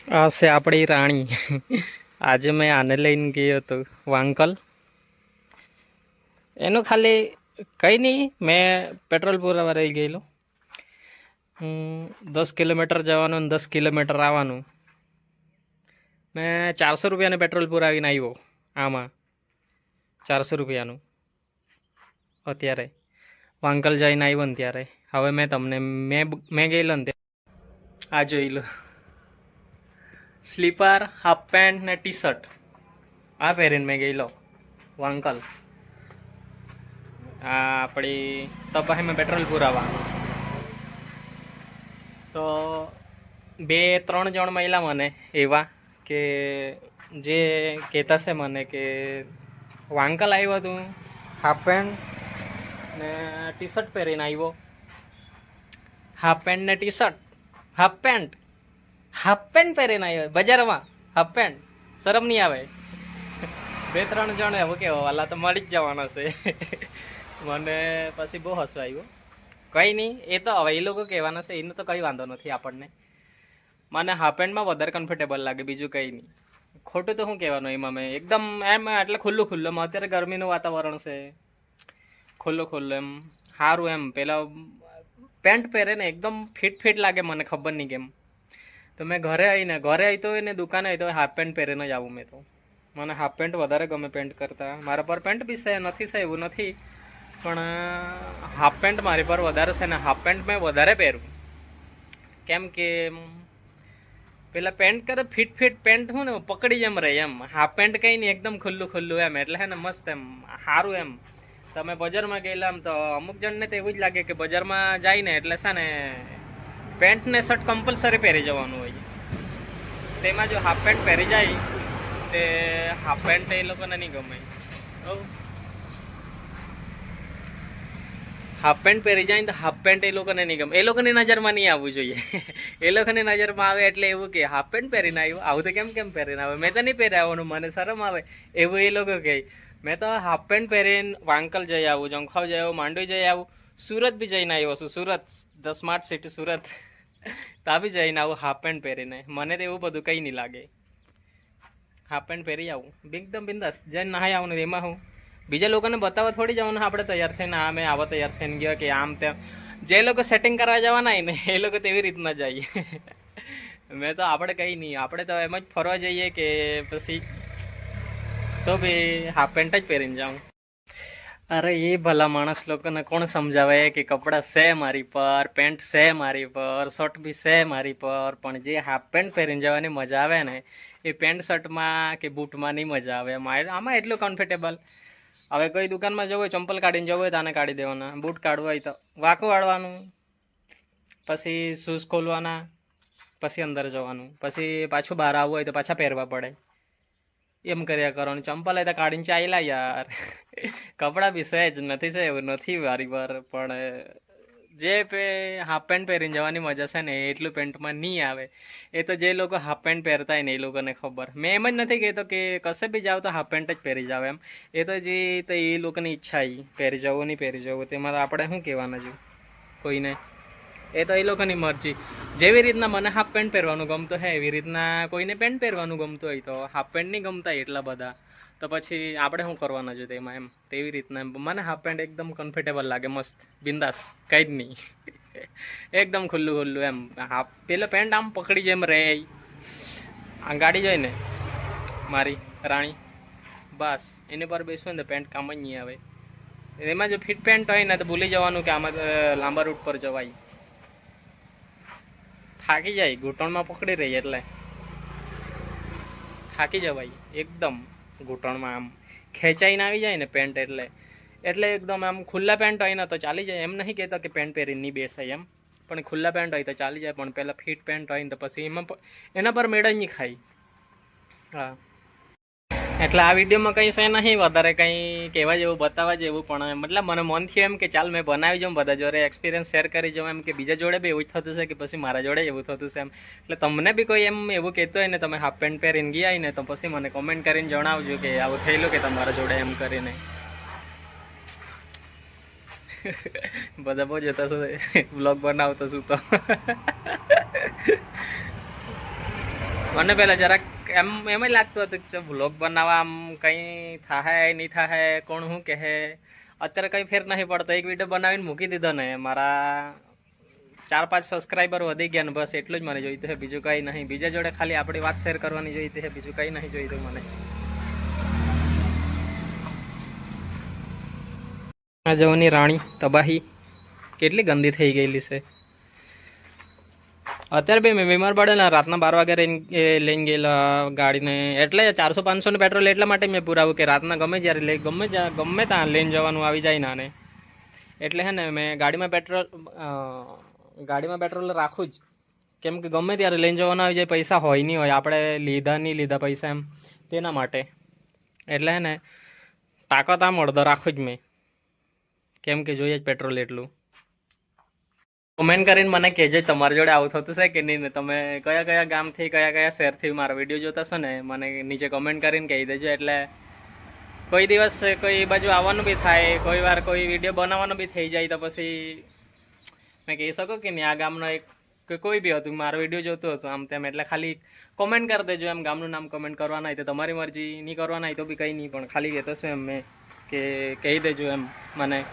આ છે આપણી રાણી. આજે મેં આને લઈને ગયો હતો વાંકલ. એનું ખાલી કંઈ નહીં, મેં પેટ્રોલ પુરાવા રહી ગયેલો. 10 કિલોમીટર જવાનું અને 10 કિલોમીટર આવવાનું. મેં 400 રૂપિયાનું પેટ્રોલ પુરાવીને આવ્યો. આમાં 400 રૂપિયાનું અત્યારે વાંકલ જઈને આવ્યો ને ત્યારે. હવે મેં તમને મેં ગયેલો ને આ જોઈ લો. સ્લીપર, હાફ પેન્ટ ને ટી શર્ટ આ પહેરીને મેં ગયેલો વાંકલ. આ આપણી તો પછી મેં પેટ્રોલ પુરાવા તો 2-3 જણ મહિલા મને એવા કે જે કહેતા છે મને કે વાંકલ આવ્યો તું હાફ પેન્ટ ને ટી શર્ટ પહેરીને આવ્યો. હાફ પેન્ટ ને ટી શર્ટ, હાફ પેન્ટ પહેરીને આવ્યો બજારમાં. હાફ પેન્ટ શરમ નહીં આવે? 2-3 જણ એવું કેવો વાલા તો મળી જ જવાનો છે. મને પછી બહુ હસવું આવ્યું. કંઈ નહીં, એ તો હવે એ લોકો કહેવાના છે, એનો તો કંઈ વાંધો નથી આપણને. મને હાફ પેન્ટમાં વધારે કમ્ફર્ટેબલ લાગે, બીજું કંઈ નહીં. ખોટું તો શું કહેવાનું એમાં? મેં એકદમ એમ એટલે ખુલ્લું અત્યારે ગરમીનું વાતાવરણ છે, ખુલ્લું એમ સારું એમ. પેલા પેન્ટ પહેરે ને એકદમ ફિટ લાગે મને, ખબર નહીં કેમ. તો મેં ઘરે આવી તો એને દુકાને આવી તો હાફ પેન્ટ પહેરીને જ આવું મેં તો. મને હાફ પેન્ટ વધારે ગમે પેન્ટ કરતાં. મારા પર પેન્ટ બી છે, નથી છે એવું નથી, પણ હાફ પેન્ટ મારી પર વધારે છે ને હાફ પેન્ટ મેં વધારે પહેરું. કેમ કે પેલા પેન્ટ કરે ફિટ પેન્ટ હું ને પકડી જેમ રહે એમ. હાફ પેન્ટ કંઈ નહીં, એકદમ ખુલ્લું એમ. એટલે હે ને મસ્ત એમ સારું એમ. તમે બજારમાં ગયેલા આમ તો અમુક જણને તો એવું જ લાગે કે બજારમાં જાય ને એટલે છે ને પેન્ટ ને શર્ટ કમ્પલસરી પહેરી જવાનું હોય. તેમાં જો હાફ પેન્ટ પહેરી જાય તે હાફ પેન્ટ એ લોકોને નહીં ગમે. હાફ પેન્ટ પહેરી જાય ને તો હાફ પેન્ટ એ લોકોને નહીં ગમે. એ લોકોની નજરમાં નહીં આવવું જોઈએ. એ લોકોની નજરમાં આવે એટલે એવું કે હાફ પેન્ટ પહેરીને આવ્યું, આવું તો કેમ પહેરીને આવે? મેં તો નહીં પહેરી આવવાનું, મને શરમ આવે એવું એ લોકો કહે. મેં તો હાફ પેન્ટ પહેરીને વાંકલ જઈ આવું, જંખાવ જઈ આવું, માંડવી જઈ આવું, સુરત બી જઈને આવ્યો છું. Surat the smart city Surat, ત્યાં બી જઈને આવું હાફ પેન્ટ પહેરીને. મને તો એવું બધું કંઈ નહીં લાગે. હાફ પેન્ટ પહેરી આવું એકદમ બિંદાસ. જઈને નહાઈ આવું ને એમાં હું બીજા લોકોને બતાવવા થોડી જવાનું આપણે તૈયાર થઈને આ મેં આવા તૈયાર થઈને ગયો કે આમ તેમ. જે લોકો સેટિંગ કરવા જવાના ને એ લોકો તેવી રીતના જાય. મેં તો આપણે કંઈ નહીં, આપણે તો એમ જ ફરવા જઈએ કે પછી તો ભાઈ હાફ પેન્ટ જ પહેરીને જાઉં. અરે એ ભલા માણસ લોકોને કોણ સમજાવે કે કપડાં છે મારી પર, પેન્ટ છે મારી પર, શર્ટ બી છે મારી પર, પણ જે હાફ પેન્ટ પહેરીને જવાની મજા આવે ને એ પેન્ટ શર્ટમાં કે બૂટમાં નહીં મજા આવે. આમાં એટલું કમ્ફર્ટેબલ. હવે કોઈ દુકાનમાં જવું હોય, ચંપલ કાઢીને જવું હોય તો આને કાઢી દેવાના, બૂટ કાઢવું હોય તો વાંકું વાળવાનું, પછી શૂઝ ખોલવાના, પછી અંદર જવાનું, પછી પાછું બહાર આવવું હોય તો પાછા પહેરવા પડે. એમ કર્યા કરવાનું. ચંપલ હોય તો કાઢીને ચાલ્યા યાર. કપડાં બી સહેજ નથી, છે એવું નથી મારી પર, પણ જે હાફ પેન્ટ પહેરીને જવાની મજા છે ને એટલું પેન્ટમાં નહીં આવે. એ તો જે લોકો હાફ પેન્ટ પહેરતા હોય ને એ લોકોને ખબર. મેં એમ જ નથી કહેતો કે કશે બી જાવ તો હાફ પેન્ટ જ પહેરી જાવ એમ. એ તો એ લોકોની ઈચ્છા પહેરી જવું નહીં પહેરી જવું, તેમાં આપણે શું કહેવાના છું કોઈને? એ તો એ લોકોની મરજી. જેવી રીતના મને હાફ પેન્ટ પહેરવાનું ગમતું હોય એવી રીતના કોઈને પેન્ટ પહેરવાનું ગમતું હોય. તો હાફ પેન્ટ નહીં ગમતા એટલા બધા તો પછી આપણે શું કરવાના છે તેમાં એમ. તેવી રીતના મને હાફ પેન્ટ એકદમ કમ્ફર્ટેબલ લાગે, મસ્ત બિંદાસ, કંઈ જ નહીં. એકદમ ખુલ્લું એમ. હાફ પેલો પેન્ટ આમ પકડી જેમ રહે. આ ગાડી જાય ને મારી રાણી, બસ એની પર બેસવું ને તો પેન્ટ કામ જ નહીં આવે. એમાં જો ફિટ પેન્ટ હોય ને તો ભૂલી જવાનું કે આમાં લાંબા રૂટ પર જવાય. થાકી જાય, ઘૂંટણમાં પકડી રહી એટલે થાકી જવાય એકદમ. ઘૂંટણમાં આમ ખેંચાઈને આવી જાય ને પેન્ટ એટલે એકદમ આમ ખુલ્લા પેન્ટ હોય ને તો ચાલી જાય. એમ નહીં કહેતા કે પેન્ટ પહેરી નહીં બેસાય એમ, પણ ખુલ્લા પેન્ટ હોય તો ચાલી જાય. પણ પહેલાં ફિટ પેન્ટ હોય ને તો પછી એના પર મેળ જ નહીં ખાય. હા, એટલે આ વિડીયોમાં કંઈ છે નહીં વધારે કંઈ કહેવા જેવું, બતાવવા જેવું, પણ મતલબ મને મન થયું એમ કે ચાલ મેં બનાવી જાઉં, બધા જોડે એક્સપિરિયન્સ શેર કરી જાઉં એમ, કે બીજા જોડે બી એવું જ થતું છે કે પછી મારા જોડે એવું થતું છે એમ. એટલે તમને બી કોઈ એમ એવું કહેતો હોય ને તમે હાફ પેન્ટ પહેરીને ગયા હોય ને તો પછી મને કોમેન્ટ કરીને જણાવજો કે આવું થયેલું કે તમારા જોડે એમ કરીને. બધા બહુ જતા શું બ્લોગ બનાવતો શું તો મને પહેલાં જરાક એમ જ લાગતું હતું કે વ્લોગ બનાવવા આમ કંઈ થાય નહીં થાય, કોણ શું કહે. અત્યારે કંઈ ફેર નહીં પડતો. એક વિડીયો બનાવીને મૂકી દીધો ને, મારા 4-5 સબસ્ક્રાઈબર વધી ગયા ને બસ એટલું જ મને જોઈતું છે, બીજું કંઈ નહીં. બીજા જોડે ખાલી આપણી વાત શેર કરવાની જોઈતી છે, બીજું કંઈ નહીં જોઈતું મને. આ જવાની રાણી તબાહી કેટલી ગંદી થઈ ગયેલી છે. અત્યારે બી મેં બીમાર પડે ને રાતના 12 વાગે લઈને ગયેલા ગાડીને, એટલે 400-500 પેટ્રોલ એટલા માટે મેં પુરાવું કે રાતના ગમે જ્યારે ગમે ત્યાં લઈને જવાનું આવી જાય નાને. એટલે હે ને મેં ગાડીમાં પેટ્રોલ રાખું જ, કેમ કે ગમે ત્યારે લઈને જવાનું આવી જાય, પૈસા હોય નહીં હોય, આપણે લીધા નહીં લીધા પૈસા એમ તેના માટે. એટલે હે ને તાકાત આમ અડધો રાખું જ મેં, કેમ કે જોઈએ જ પેટ્રોલ એટલું. કોમેન્ટ કરીને મને કહેજો તમારી જોડે આવું થતું છે કે નહીં ને, તમે કયા કયા ગામથી કયા શહેરથી મારા વિડીયો જોતા છો ને મને નીચે કોમેન્ટ કરીને કહી દેજો. એટલે કોઈ દિવસ કોઈ બાજુ આવવાનું બી થાય, કોઈ વાર કોઈ વિડીયો બનાવવાનો બી થઈ જાય તો પછી મેં કહી શકું કે નહીં આ ગામનો એક કે કોઈ બી હતું મારો વિડીયો જોતું હતું આમ તેમ. એટલે ખાલી કોમેન્ટ કરી દેજો, એમ ગામનું નામ કોમેન્ટ કરવાના હોય તો તમારી મરજી, નહીં કરવાના હોય તો બી કંઈ નહીં, પણ ખાલી કહેતો છું એમ મેં કે કહી દેજો એમ મને.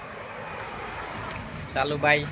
ચાલો બાય.